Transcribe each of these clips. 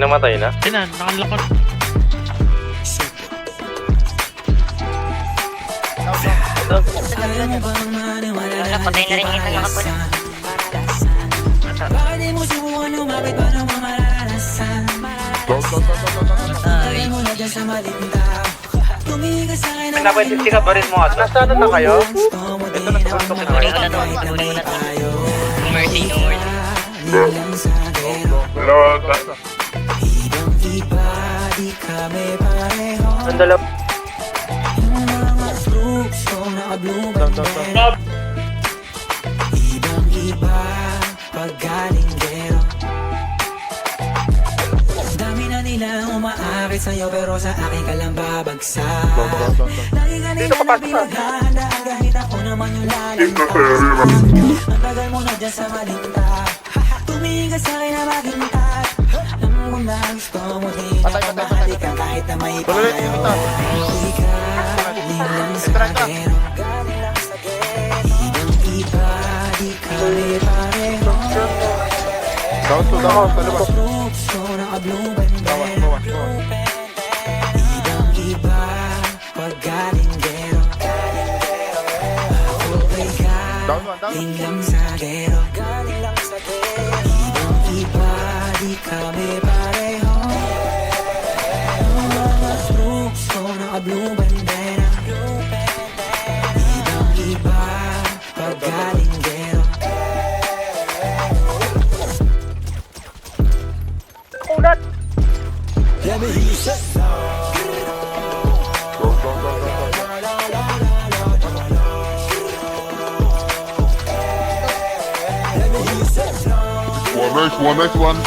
namatay na? Yun na, nakalakot. Wala, patay na rin yung nakalakot po na. Pinapwede ka ba rin mo at nasaan na kayo? Ito na tumuntok na Tuloy kayo. ko na to, tuloy ko na to. No mercy, no mercy. Ang dalaw. Ibang-iba paggalinggero. Dami na nila umaakit sa'yo pero sa akin ka lang babagsak. Lagi ka nila na binaghahanda ang gamit ako naman yung lalagyan. Ang tagal mo na dyan sa malinta. Tumingin ka sa'kin na maghintay. Alam mo na gusto mo din ako mahalikan kahit na may payo. Uwi ka, nilang sa gero. Ibang-iba, di kami pareho. Down to the house, ano ba? Ibang-iba paggalinggero. Down one, down. Linlang sa gero. Ibang-iba, di kami pareho. Mga troops ko naka-blue bandera. Ibang-iba paggalinggero. Ulat! Let me hear you say One next one.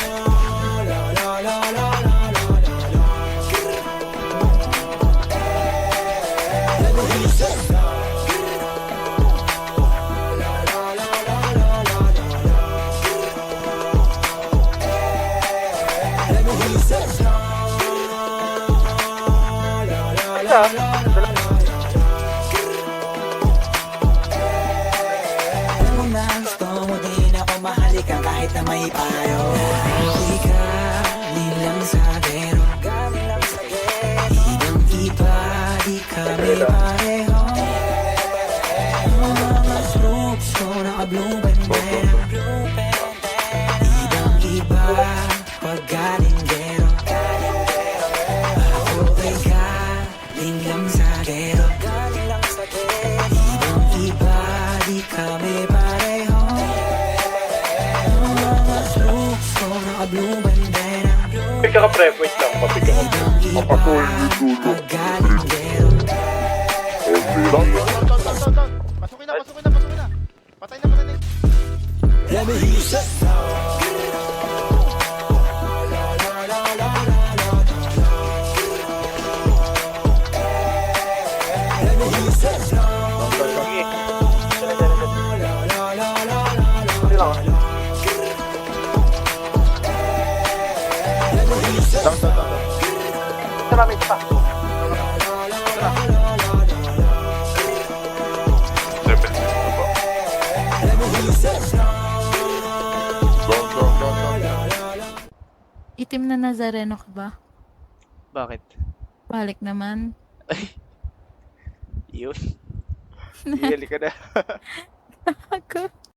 gusto mo din ako mahalikan kahit na may payo. Uwi ka, nilang sa gero. Ibang-iba, di kami pareho. Mga troops ko naka-blue bandera. Ibang-iba, paggalinggero. Ako ay galing lang sa gero. Ibang-iba, di kami pareho. Mga troops ko naka-blue bandera. Pick ka pre, wait lang, papig ka. Paggalinggero. Down, down. Pasukin na. Patay na. Let me hear you say Let me hear you say Maraming pa. Itim na Nazareno ka ba? Bakit? Balik naman. Yun. Hiyali ka na. Ako.